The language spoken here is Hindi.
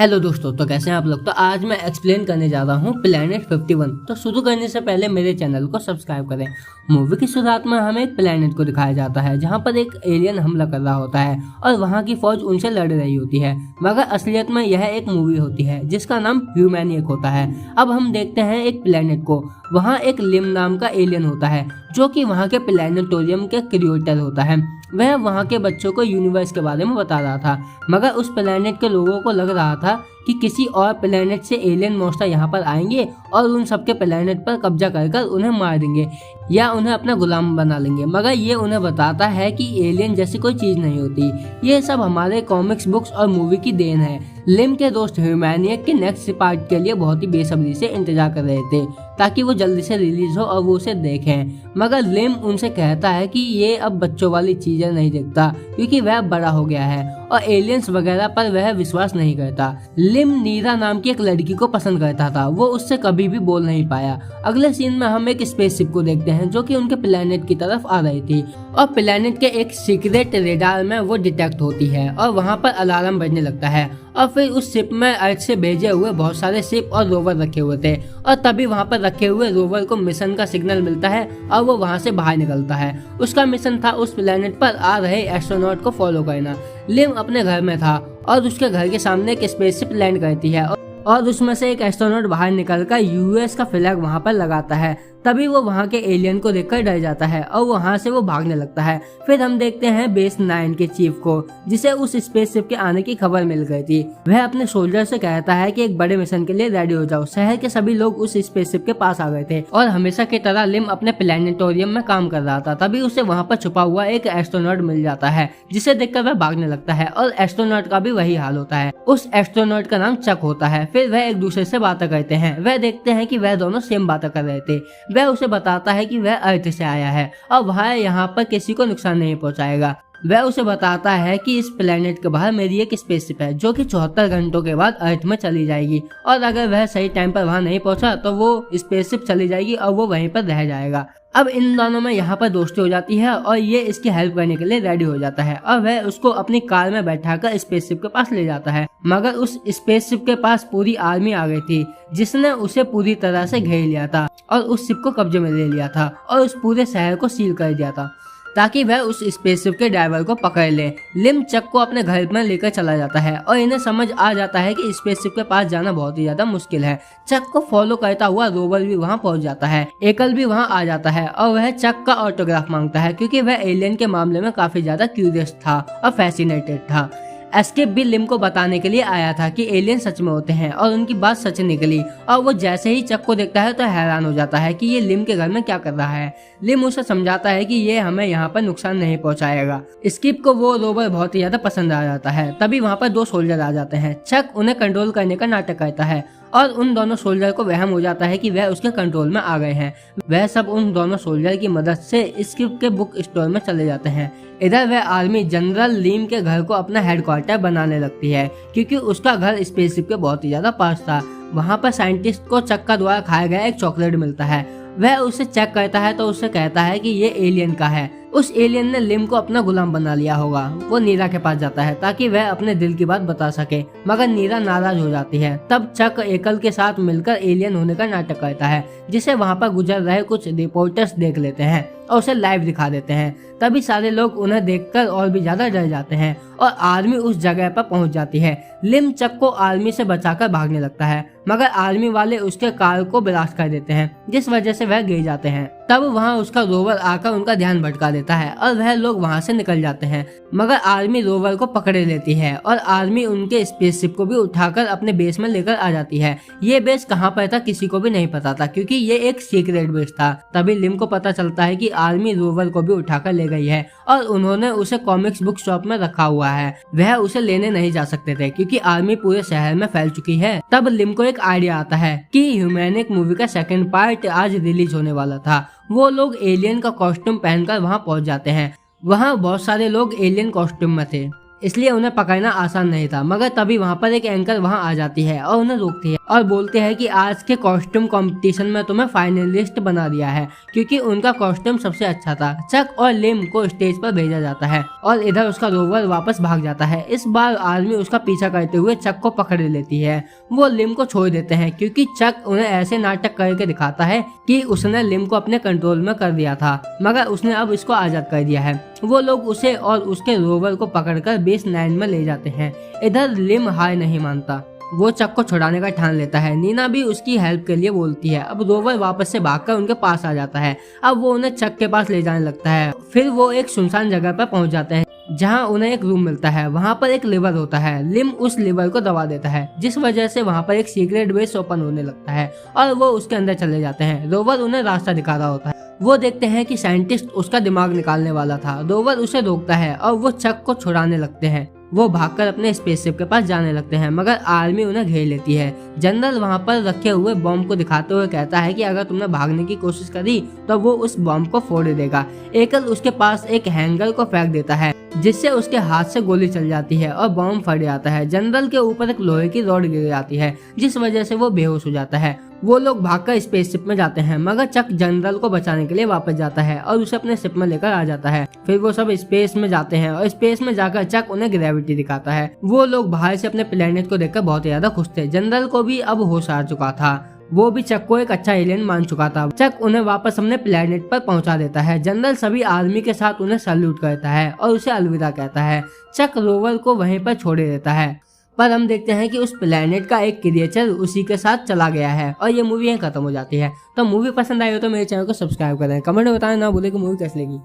हेलो दोस्तों, तो कैसे हैं आप लोग। तो आज मैं एक्सप्लेन करने जा रहा हूँ प्लेनेट 51। तो शुरू करने से पहले मेरे चैनल को सब्सक्राइब करें। मूवी की शुरुआत में हमें एक प्लेनेट को दिखाया जाता है जहाँ पर एक एलियन हमला कर रहा होता है और वहाँ की फौज उनसे लड़ रही होती है, मगर असलियत में यह एक मूवी होती है जिसका नाम ह्यूमैनियक होता है। अब हम देखते हैं एक प्लेनेट को। वहाँ एक लिम नाम का एलियन होता है जो कि वहाँ के प्लेनेटोरियम के क्रिएटर होता है। वह वहाँ के बच्चों को यूनिवर्स के बारे में बता रहा था, मगर उस प्लेनेट के लोगों को लग रहा था कि किसी और प्लेनेट से एलियन मॉन्स्टर यहाँ पर आएंगे और उन सबके प्लेनेट पर कब्जा कर उन्हें मार देंगे या उन्हें अपना गुलाम बना लेंगे। मगर ये उन्हें बताता है कि एलियन जैसी कोई चीज नहीं होती, ये सब हमारे कॉमिक्स बुक्स और मूवी की देन है। लिम के दोस्त ह्यूमैनियक के नेक्स्ट पार्ट के लिए बहुत ही बेसब्री से इंतजार कर रहे थे ताकि वो जल्दी से रिलीज हो और वो उसे देखें, मगर लिम उनसे कहता है कि ये अब बच्चों वाली चीजें नहीं देखता क्योंकि वह बड़ा हो गया है और एलियंस वगैरह पर वह विश्वास नहीं करता। लिम नीरा नाम की एक लड़की को पसंद करता था, वो उससे कभी भी बोल नहीं पाया। अगले सीन में हम एक स्पेसशिप को देखते हैं जो कि उनके प्लेनेट की तरफ आ रही थी और प्लेनेट के एक सीक्रेट रेडार में वो डिटेक्ट होती है और वहाँ पर अलार्म बजने लगता है। और फिर उस शिप में अर्थ से भेजे हुए बहुत सारे शिप और रोवर रखे हुए थे और तभी वहाँ पर रखे हुए रोवर को मिशन का सिग्नल मिलता है और वो वहाँ से बाहर निकलता है। उसका मिशन था उस प्लेनेट पर आ रहे एस्ट्रोनॉट को फॉलो करना। लिम अपने घर में था और उसके घर के सामने एक स्पेसशिप लैंड करती है और उसमें से एक एस्ट्रोनॉट बाहर निकलकर यूएस का फ्लैग वहाँ पर लगाता है। तभी वो वहाँ के एलियन को देखकर डर जाता है और वहाँ से वो भागने लगता है। फिर हम देखते हैं बेस 9 के चीफ को, जिसे उस स्पेसशिप के आने की खबर मिल गई थी। वह अपने सोल्जर से कहता है कि एक बड़े मिशन के लिए रेडी हो जाओ। शहर के सभी लोग उस स्पेसशिप के पास आ गए थे और हमेशा की तरह लिम अपने प्लेनेटोरियम में काम कर रहा था। तभी उसे वहाँ पर छुपा हुआ एक एस्ट्रोनॉट मिल जाता है जिसे देखकर वह भागने लगता है और एस्ट्रोनॉट का भी वही हाल होता है। उस एस्ट्रोनॉट का नाम चक होता है। फिर वह एक दूसरे से बातें करते हैं। वह देखते हैं कि वह दोनों सेम बातें कर रहे थे। वह उसे बताता है कि वह अर्थ से आया है और वह यहाँ पर किसी को नुकसान नहीं पहुँचाएगा। वह उसे बताता है कि इस प्लेनेट के बाहर मेरी एक स्पेसशिप है जो कि 74 घंटों के बाद अर्थ में चली जाएगी और अगर वह सही टाइम पर वहाँ नहीं पहुँचा तो वो स्पेसशिप चली जाएगी और वो वहीं पर रह जाएगा। अब इन दोनों में यहाँ पर दोस्ती हो जाती है और ये इसकी हेल्प करने के लिए रेडी हो जाता है और वह उसको अपनी कार में बैठाकर स्पेसशिप के पास ले जाता है। मगर उस स्पेसशिप के पास पूरी आर्मी आ गई थी जिसने उसे पूरी तरह से घेर लिया था और उस शिप को कब्जे में ले लिया था और उस पूरे शहर को सील कर दिया था ताकि वह उस स्पेसशिप के ड्राइवर को पकड़ ले। लिम चक को अपने घर में लेकर चला जाता है और इन्हें समझ आ जाता है कि स्पेसशिप के पास जाना बहुत ही ज्यादा मुश्किल है। चक को फॉलो करता हुआ रोवर भी वहां पहुंच जाता है। एकल भी वहां आ जाता है और वह चक का ऑटोग्राफ मांगता है क्योंकि वह एलियन के मामले में काफी ज्यादा क्यूरियस था और फैसिनेटेड था। एस्केप भी लिम को बताने के लिए आया था कि एलियन सच में होते हैं और उनकी बात सच निकली और वो जैसे ही चक को देखता है तो हैरान हो जाता है कि ये लिम के घर में क्या कर रहा है। लिम उसे समझाता है कि ये हमें यहाँ पर नुकसान नहीं पहुँचाएगा। स्किप को वो रोवर बहुत ही ज्यादा पसंद आ जाता है। तभी वहाँ पर 2 सोल्जर आ जाते हैं। चक उन्हें कंट्रोल करने का नाटक करता है और उन दोनों सोल्जर को वहम हो जाता है कि वह उसके कंट्रोल में आ गए हैं। वह सब उन दोनों सोल्जर की मदद से स्किप के बुक स्टोर में चले जाते हैं। इधर वह आर्मी जनरल लिम के घर को अपना हेडक्वार्टर बनाने लगती है क्योंकि उसका घर स्पेसशिप के बहुत ही ज्यादा पास था। वहाँ पर साइंटिस्ट को चक का द्वारा खाया गया एक चॉकलेट मिलता है। वह उसे चेक करता है तो उससे कहता है कि ये एलियन का है। उस एलियन ने लिम को अपना गुलाम बना लिया होगा। वो नीरा के पास जाता है ताकि वह अपने दिल की बात बता सके, मगर नीरा नाराज हो जाती है। तब चक एकल के साथ मिलकर एलियन होने का नाटक करता है जिसे वहाँ पर गुजर रहे कुछ रिपोर्टर्स देख लेते हैं और उसे लाइव दिखा देते हैं। तभी सारे लोग उन्हें देखकर और भी ज्यादा डर जाते हैं और आर्मी उस जगह पर पहुंच जाती है। लिम चक को आर्मी से बचाकर भागने लगता है, मगर आर्मी वाले उसके कार को ब्लास्ट कर देते हैं जिस वजह से वह गिर जाते हैं। तब वहाँ उसका रोवर आकर उनका ध्यान भटका देता है और वह लोग वहाँ से निकल जाते हैं, मगर आर्मी रोवर को पकड़े लेती है और आर्मी उनके स्पेसशिप को भी उठाकर अपने बेस में लेकर आ जाती है। ये बेस कहाँ पर था किसी को भी नहीं पता था क्योंकि ये एक सीक्रेट बेस था। तभी लिम को पता चलता है कि आर्मी रोवर को भी उठाकर ले गई है और उन्होंने उसे कॉमिक्स बुक शॉप में रखा हुआ है। वह उसे लेने नहीं जा सकते थे क्योंकि आर्मी पूरे शहर में फैल चुकी है। तब लिम को एक आइडिया आता है कि ह्यूमैनिक मूवी का 2nd पार्ट आज रिलीज होने वाला था। वो लोग एलियन का कॉस्ट्यूम पहनकर वहाँ पहुँच जाते हैं। वहाँ बहुत सारे लोग एलियन कॉस्ट्यूम में थे। इसलिए उन्हें पकड़ना आसान नहीं था। मगर तभी वहाँ पर एक एंकर वहाँ आ जाती है और उन्हें रोकती है और बोलते हैं कि आज के कॉस्ट्यूम कंपटीशन में तुम्हें फाइनलिस्ट बना दिया है, क्योंकि उनका कॉस्ट्यूम सबसे अच्छा था। चक और लिम को स्टेज पर भेजा जाता है और इधर उसका रोवर वापस भाग जाता है। इस बार आर्मी उसका पीछा करते हुए चक को पकड़ लेती है। वो लिम को छोड़ देते हैं क्योंकि चक उन्हें ऐसे नाटक करके दिखाता है कि उसने लिम को अपने कंट्रोल में कर दिया था, मगर उसने अब इसको आजाद कर दिया है। वो लोग उसे और उसके रोवर को पकड़कर बेस 9 में ले जाते हैं। इधर लिम हार नहीं मानता, वो चक को छुड़ाने का ठान लेता है। नीना भी उसकी हेल्प के लिए बोलती है। अब रोवर वापस से भागकर उनके पास आ जाता है। अब वो उन्हें चक के पास ले जाने लगता है। फिर वो एक सुनसान जगह पर पहुंच जाते हैं जहां उन्हें एक रूम मिलता है। वहां पर एक लिवर होता है। लिम उस लिवर को दबा देता है, जिस वजह से वहां पर एक सीक्रेट बेस ओपन होने लगता है और वो उसके अंदर चले जाते हैं। रोवर उन्हें रास्ता दिखा रहा होता है। वो देखते हैं कि साइंटिस्ट उसका दिमाग निकालने वाला था। रोवर उसे रोकता है और वो चक को छुड़ाने लगते हैं। वो भागकर अपने स्पेसशिप के पास जाने लगते हैं, मगर आर्मी उन्हें घेर लेती है। जनरल वहां पर रखे हुए बॉम्ब को दिखाते हुए कहता है कि अगर तुमने भागने की कोशिश करी तो वो उस बॉम्ब को फोड़ देगा। एकल उसके पास एक हैंगर को फेंक देता है, जिससे उसके हाथ से गोली चल जाती है और बॉम्ब फट जाता है। जनरल के ऊपर एक लोहे की रॉड गिर जाती है, जिस वजह से वो बेहोश हो जाता है। वो लोग भागकर स्पेसशिप में जाते हैं, मगर चक जनरल को बचाने के लिए वापस जाता है और उसे अपने शिप में लेकर आ जाता है। फिर वो सब स्पेस में जाते हैं और स्पेस में जाकर चक उन्हें ग्रेविटी दिखाता है। वो लोग बाहर से अपने प्लेनेट को देखकर बहुत ज्यादा खुश थे। जनरल को भी अब होश आ चुका था। वो भी चक को एक अच्छा एलियन मान चुका था। चक उन्हें वापस अपने प्लेनेट पर पहुंचा देता है। जनरल सभी आर्मी के साथ उन्हें सैल्यूट करता है और उसे अलविदा कहता है। चक रोवर को वहीं पर छोड़े देता है, पर हम देखते हैं कि उस प्लेनेट का एक क्रिएचर उसी के साथ चला गया है और ये मूवी यहीं खत्म हो जाती है। तो मूवी पसंद आई हो तो मेरे चैनल को सब्सक्राइब करें। कमेंट में बताना ना भूलें कि मूवी कैसी लगी।